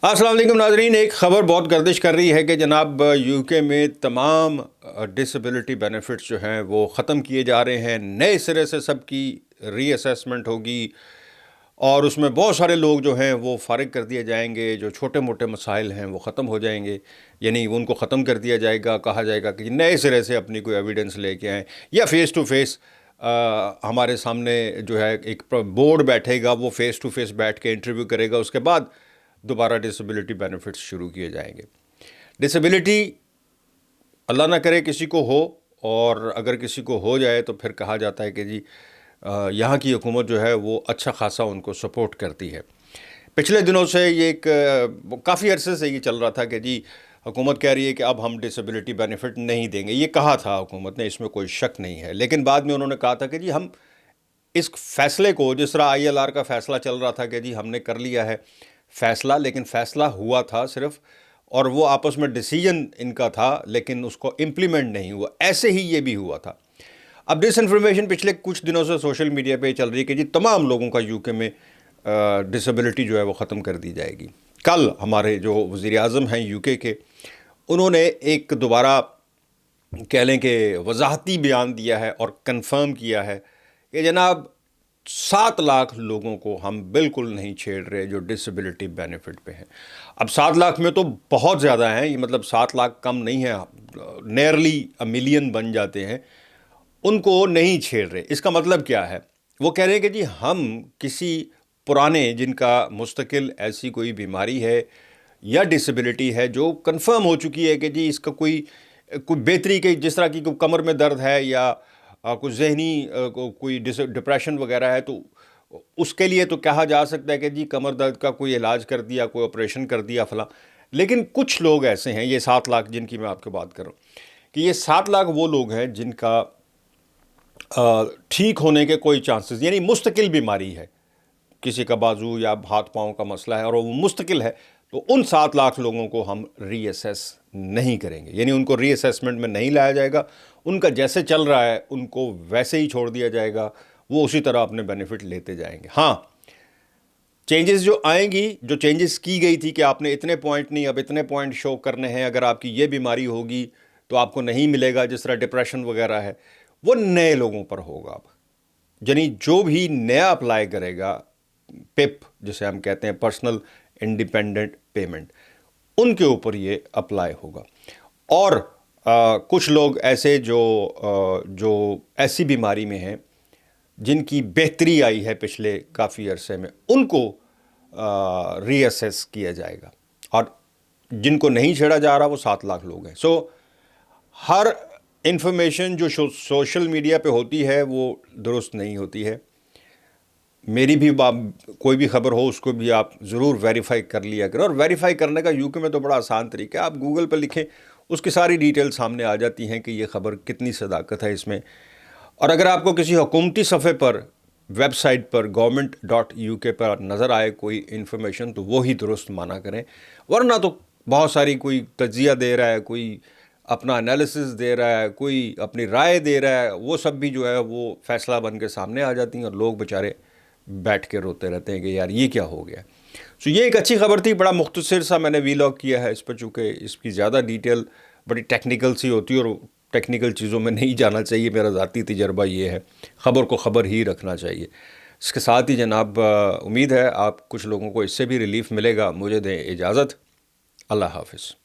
अस्सलाम वालेकुम नाज़रीन। एक ख़बर बहुत गर्दिश कर रही है कि जनाब यूके में तमाम डिसेबिलिटी बेनिफिट्स जो हैं वो ख़त्म किए जा रहे हैं। नए सिरे से सबकी रीअसेसमेंट होगी और उसमें बहुत सारे लोग जो हैं वो फ़ारिग कर दिए जाएंगे। जो छोटे मोटे मसाइल हैं वो ख़त्म हो जाएंगे, यानी उनको ख़त्म कर दिया जाएगा। कहा जाएगा कि नए सिरे से अपनी कोई एविडेंस लेके आएँ, या फ़ेस टू फ़ेस हमारे सामने जो है एक बोर्ड बैठेगा, वो फ़ेस टू फ़ेस बैठ के इंटरव्यू करेगा, उसके बाद दोबारा डिसेबिलिटी बेनिफिट्स शुरू किए जाएंगे। डिसेबिलिटी अल्लाह ना करे किसी को हो, और अगर किसी को हो जाए तो फिर कहा जाता है कि जी यहाँ की हुकूमत जो है वो अच्छा खासा उनको सपोर्ट करती है। पिछले दिनों से ये एक काफ़ी अरसे से ये चल रहा था कि जी हुकूमत कह रही है कि अब हम डिसेबिलिटी बेनिफिट नहीं देंगे। ये कहा था हुकूमत ने, इसमें कोई शक नहीं है। लेकिन बाद में उन्होंने कहा था कि जी हम इस फैसले को, जिस तरह ILR का फ़ैसला चल रहा था कि जी हमने कर लिया है फ़ैसला, लेकिन फ़ैसला हुआ था सिर्फ, और वो आपस में डिसीजन इनका था, लेकिन उसको इम्प्लीमेंट नहीं हुआ। ऐसे ही ये भी हुआ था। अब डिसइंफॉर्मेशन पिछले कुछ दिनों से सोशल मीडिया पे चल रही है कि जी तमाम लोगों का यूके में डिसेबिलिटी जो है वो ख़त्म कर दी जाएगी। कल हमारे जो वज़ीर आज़म हैं यूके के, उन्होंने एक दोबारा कह लें कि वजाहती बयान दिया है और कंफर्म किया है कि जनाब 7 लाख लोगों को हम बिल्कुल नहीं छेड़ रहे जो डिसेबिलिटी बेनिफिट पे हैं। अब 7 लाख में तो बहुत ज़्यादा हैं, ये मतलब 7 लाख कम नहीं है, नियरली 1 मिलियन बन जाते हैं। उनको नहीं छेड़ रहे। इसका मतलब क्या है? वो कह रहे हैं कि जी हम किसी पुराने, जिनका मुस्तकिल ऐसी कोई बीमारी है या डिसेबिलिटी है जो कंफर्म हो चुकी है कि जी इसका कोई बेहतरी के, जिस तरह की कोई कमर में दर्द है या कुछ जहनी कोई डिप्रेशन वगैरह है, तो उसके लिए तो कहा जा सकता है कि जी कमर दर्द का कोई इलाज कर दिया, कोई ऑपरेशन कर दिया फला। लेकिन कुछ लोग ऐसे हैं, ये 7 लाख जिनकी मैं आपको बात कर रहा हूँ, कि ये 7 लाख वो लोग हैं जिनका ठीक होने के कोई चांसेस, यानी मुस्तकिल बीमारी है, किसी का बाजू या हाथ पाँव का मसला है और वो मुस्तकिल है, तो उन 7 लाख लोगों को हम रीअसेस नहीं करेंगे, यानी उनको रीअसेसमेंट में नहीं लाया जाएगा। उनका जैसे चल रहा है उनको वैसे ही छोड़ दिया जाएगा, वो उसी तरह अपने बेनिफिट लेते जाएंगे। हाँ, चेंजेस जो आएंगी, जो चेंजेस की गई थी कि आपने इतने पॉइंट नहीं, अब इतने पॉइंट शो करने हैं, अगर आपकी ये बीमारी होगी तो आपको नहीं मिलेगा, जिस तरह डिप्रेशन वगैरह है, वो नए लोगों पर होगा। अब यानी जो भी नया अप्लाई करेगा, पिप जिसे हम कहते हैं, पर्सनल इंडिपेंडेंट पेमेंट, उनके ऊपर ये अप्लाई होगा। और कुछ लोग ऐसे जो ऐसी बीमारी में हैं जिनकी बेहतरी आई है पिछले काफ़ी अरसे में, उनको रीअसेस किया जाएगा। और जिनको नहीं छेड़ा जा रहा वो 7 लाख लोग हैं। सो हर इंफॉर्मेशन जो सोशल मीडिया पे होती है वो दुरुस्त नहीं होती है। मेरी भी कोई भी खबर हो उसको भी आप ज़रूर वेरीफाई कर लिया करें। और वेरीफाई करने का यूके में तो बड़ा आसान तरीका है, आप गूगल पर लिखें, उसकी सारी डिटेल सामने आ जाती हैं कि ये ख़बर कितनी सदाकत है इसमें। और अगर आपको किसी हुकूमती सफ़े पर, वेबसाइट पर government.uk पर नज़र आए कोई इन्फॉर्मेशन, तो वो ही दुरुस्त माना करें। वरना तो बहुत सारी, कोई तज्ज़िया दे रहा है, कोई अपना एनालिसिस दे रहा है, कोई अपनी राय दे रहा है, वो सब भी जो है वो फ़ैसला बन के सामने आ जाती हैं और लोग बेचारे बैठ के रोते रहते हैं कि यार ये क्या हो गया। सो ये एक अच्छी खबर थी। बड़ा मुख्तसर सा मैंने वीलॉग किया है इस पर, चूँकि इसकी ज़्यादा डिटेल बड़ी टेक्निकल सी होती है और टेक्निकल चीज़ों में नहीं जाना चाहिए। मेरा ज़ाती तजर्बा ये है, ख़बर को ख़बर ही रखना चाहिए। इसके साथ ही जनाब उम्मीद है आप कुछ लोगों को इससे भी रिलीफ़ मिलेगा। मुझे दें इजाज़त। अल्लाह हाफ़िज़।